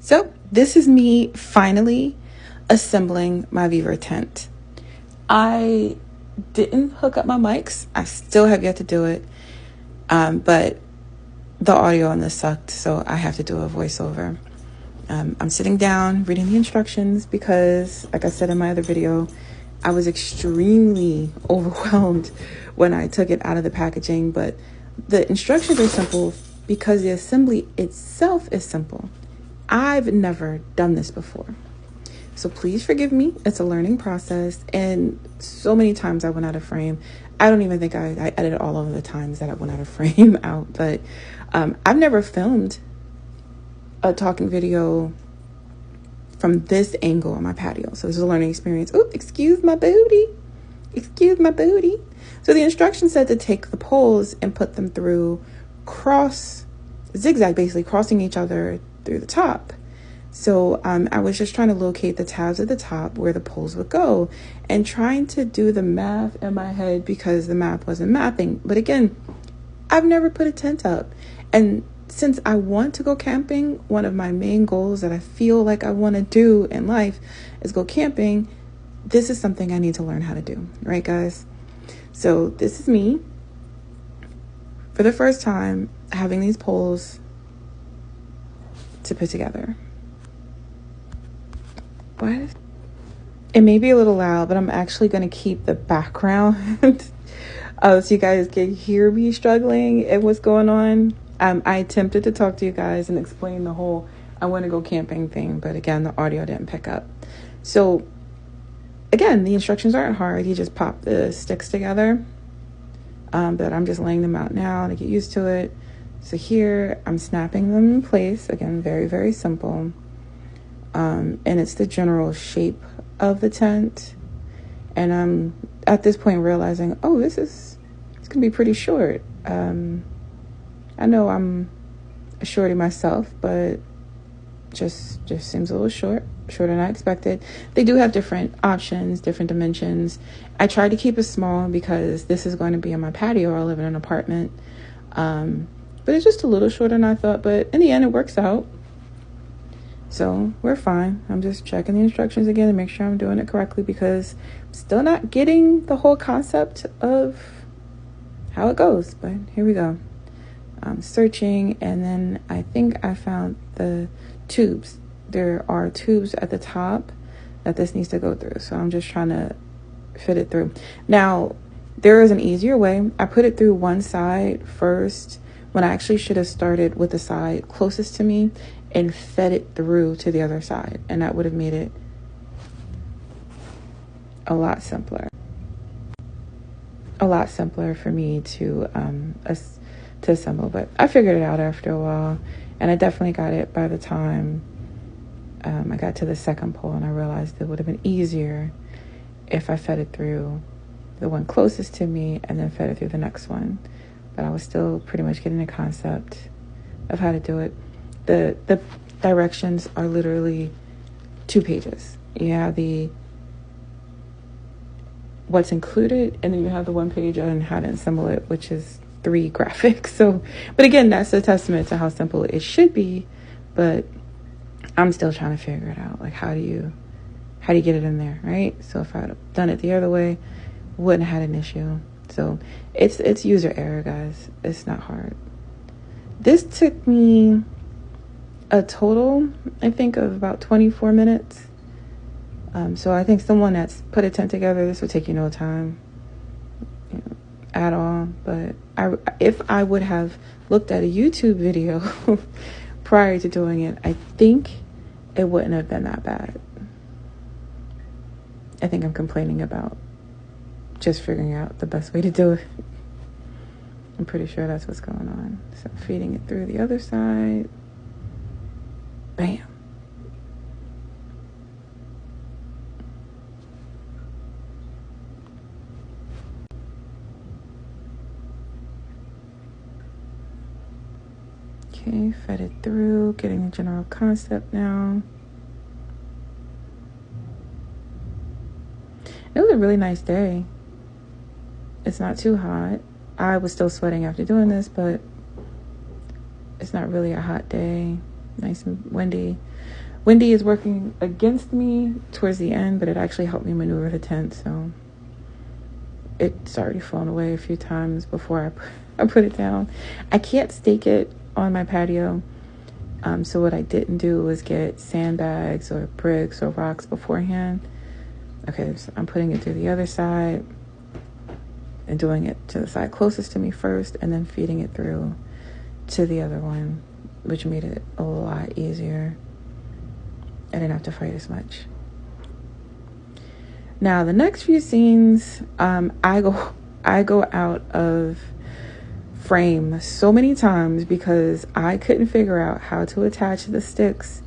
So this is me finally assembling my Vevor tent. I didn't hook up my mics. I still have yet to do it. But the audio on this sucked, so I have to do a voiceover. I'm sitting down reading the instructions because, like I said in my other video, I was extremely overwhelmed when I took it out of the packaging. But the instructions are simple because the assembly itself is simple. I've never done this before, so please forgive me. It's a learning process, and so many times I went out of frame. I don't even think I edited all of the times that I went out of frame out, but I've never filmed a talking video from this angle on my patio, so this is a learning experience. Oh, excuse my booty. So the instruction said to take the poles and put them through zigzag, basically crossing each other through the top. So I was just trying to locate the tabs at the top where the poles would go and trying to do the math in my head because the math wasn't mathing. But again, I've never put a tent up. And since I want to go camping, one of my main goals that I feel like I want to do in life is go camping. This is something I need to learn how to do, right, guys? So this is me for the first time having these poles to put together. What? It may be a little loud, but I'm actually going to keep the background so you guys can hear me struggling and what's going on. I attempted to talk to you guys and explain the whole I want to go camping thing, but again, the audio didn't pick up. So again, the instructions aren't hard. You just pop the sticks together, but I'm just laying them out now to get used to it. So here I'm snapping them in place. Again, very, very simple. And it's the general shape of the tent. And I'm at this point realizing, oh, it's gonna be pretty short. I know I'm a shorty myself, but just seems a little shorter than I expected. They do have different options, different dimensions. I tried to keep it small because this is going to be on my patio. I live in an apartment. But it's just a little shorter than I thought, but in the end it works out. So we're fine. I'm just checking the instructions again to make sure I'm doing it correctly because I'm still not getting the whole concept of how it goes, but here we go. I'm searching, and then I think I found the tubes. There are tubes at the top that this needs to go through, so I'm just trying to fit it through. Now, there is an easier way. I put it through one side first when I actually should have started with the side closest to me and fed it through to the other side, and that would have made it a lot simpler for me to assemble. But I figured it out after a while, and I definitely got it by the time I got to the second pole, and I realized it would have been easier if I fed it through the one closest to me and then fed it through the next one. But I was still pretty much getting the concept of how to do it. The directions are literally 2 pages. You have the what's included, and then you have the 1 page on how to assemble it, which is 3 graphics. So, but again, that's a testament to how simple it should be, but I'm still trying to figure it out. Like, how do you get it in there, right? So if I'd have done it the other way, wouldn't have had an issue. So it's user error, guys. It's not hard. This took me a total, I think, of about 24 minutes. So I think someone that's put a tent together, this would take you no time, at all. But if I would have looked at a YouTube video prior to doing it, I think it wouldn't have been that bad. I think I'm complaining about just figuring out the best way to do it. I'm pretty sure that's what's going on. So feeding it through the other side. Bam. Okay, fed it through, getting the general concept now. It was a really nice day. It's not too hot. I was still sweating after doing this, but it's not really a hot day. Nice and windy. Windy is working against me towards the end, but it actually helped me maneuver the tent, so it's already flown away a few times before I put it down. I can't stake it on my patio, so what I didn't do was get sandbags or bricks or rocks beforehand. Okay, so I'm putting it through the other side and doing it to the side closest to me first, and then feeding it through to the other one, which made it a lot easier. I didn't have to fight as much. Now the next few scenes, I go out of frame so many times because I couldn't figure out how to attach the sticks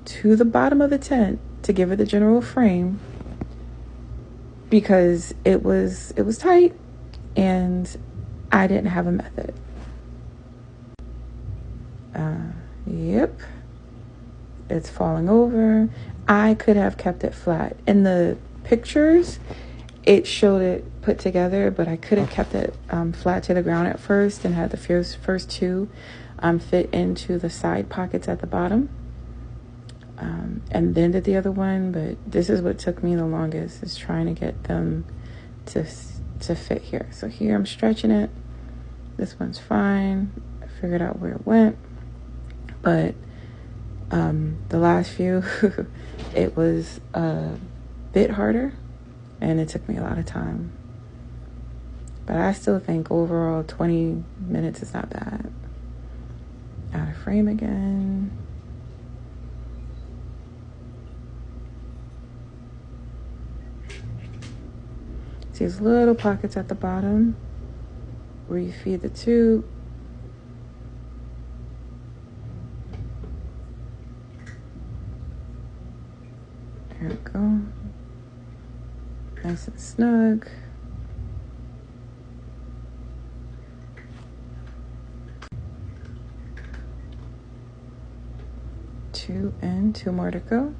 to the bottom of the tent to give it the general frame, because it was tight and I didn't have a method. Yep, it's falling over. I could have kept it flat. In the pictures, it showed it put together, but I could have kept it flat to the ground at first and had the first two fit into the side pockets at the bottom, and then did the other one. But this is what took me the longest, is trying to get them to fit here. So here I'm stretching it. This one's fine. I figured out where it went. But the last few, it was a bit harder, and it took me a lot of time. But I still think overall 20 minutes is not bad. Out of frame again. See these little pockets at the bottom where you feed the tube. There we go. Nice and snug. Two in, two more to go.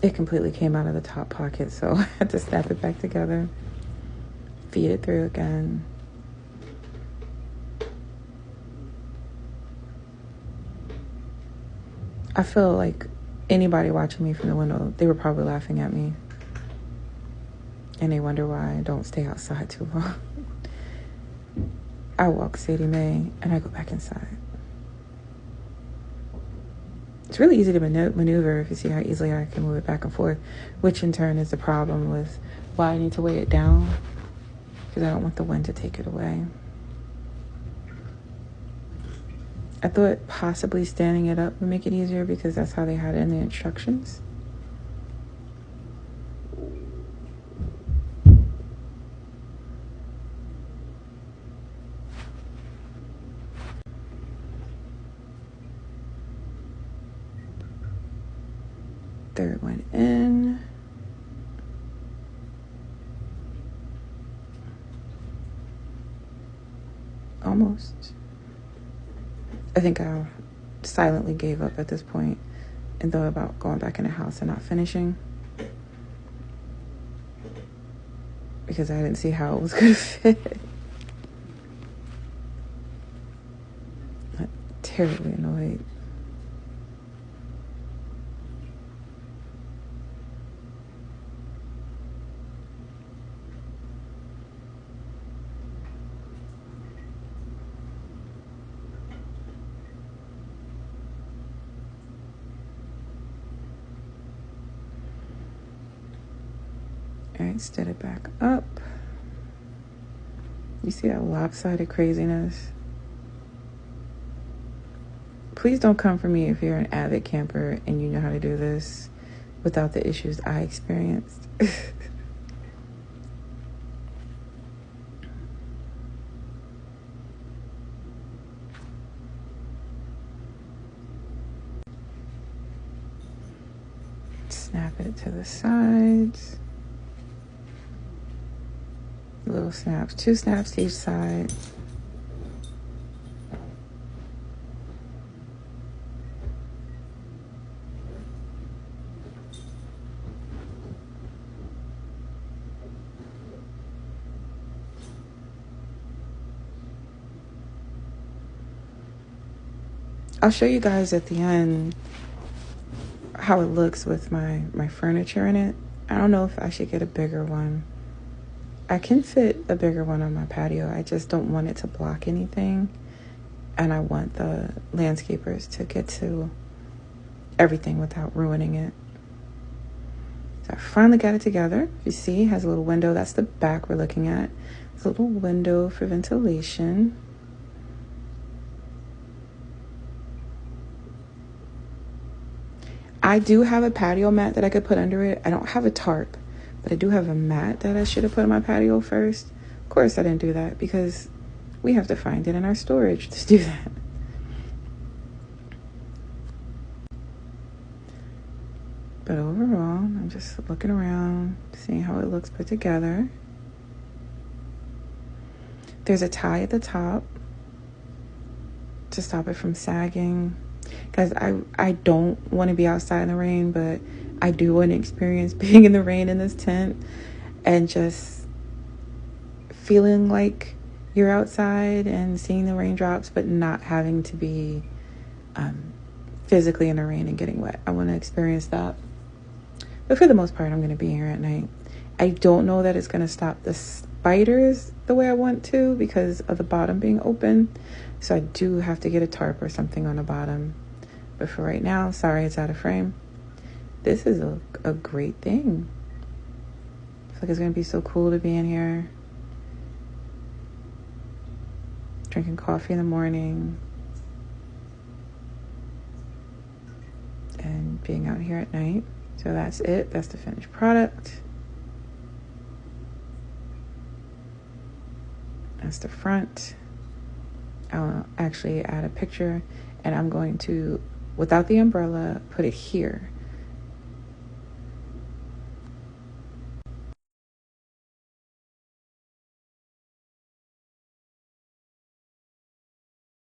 It completely came out of the top pocket, so I had to snap it back together. Feed it through again. I feel like anybody watching me from the window, they were probably laughing at me. And they wonder why I don't stay outside too long. I walk Sadie Mae and I go back inside. It's really easy to maneuver if you see how easily I can move it back and forth, which in turn is the problem with why I need to weigh it down, because I don't want the wind to take it away. I thought possibly standing it up would make it easier because that's how they had it in the instructions. Third one in. Almost. I think I silently gave up at this point and thought about going back in the house and not finishing, because I didn't see how it was going to fit. I'm terribly annoyed. All right, stood it back up. You see that lopsided craziness? Please don't come for me if you're an avid camper and you know how to do this without the issues I experienced. Snap it to the sides. A little little snaps, 2 snaps to each side. I'll show you guys at the end how it looks with my furniture in it. I don't know if I should get a bigger one. I can fit a bigger one on my patio. I just don't want it to block anything. And I want the landscapers to get to everything without ruining it. So I finally got it together. You see, it has a little window. That's the back we're looking at. It's a little window for ventilation. I do have a patio mat that I could put under it. I don't have a tarp, but I do have a mat that I should have put on my patio first. Of course, I didn't do that because we have to find it in our storage to do that. But overall, I'm just looking around, seeing how it looks put together. There's a tie at the top to stop it from sagging. Because I don't want to be outside in the rain, but I do want to experience being in the rain in this tent and just feeling like you're outside and seeing the raindrops, but not having to be physically in the rain and getting wet. I want to experience that. But for the most part, I'm going to be here at night. I don't know that it's going to stop the spiders the way I want to because of the bottom being open. So I do have to get a tarp or something on the bottom. But for right now, sorry it's out of frame. This is a great thing. I feel like it's going to be so cool to be in here. Drinking coffee in the morning. And being out here at night. So that's it. That's the finished product. That's the front. I'll actually add a picture and I'm going to, without the umbrella, put it here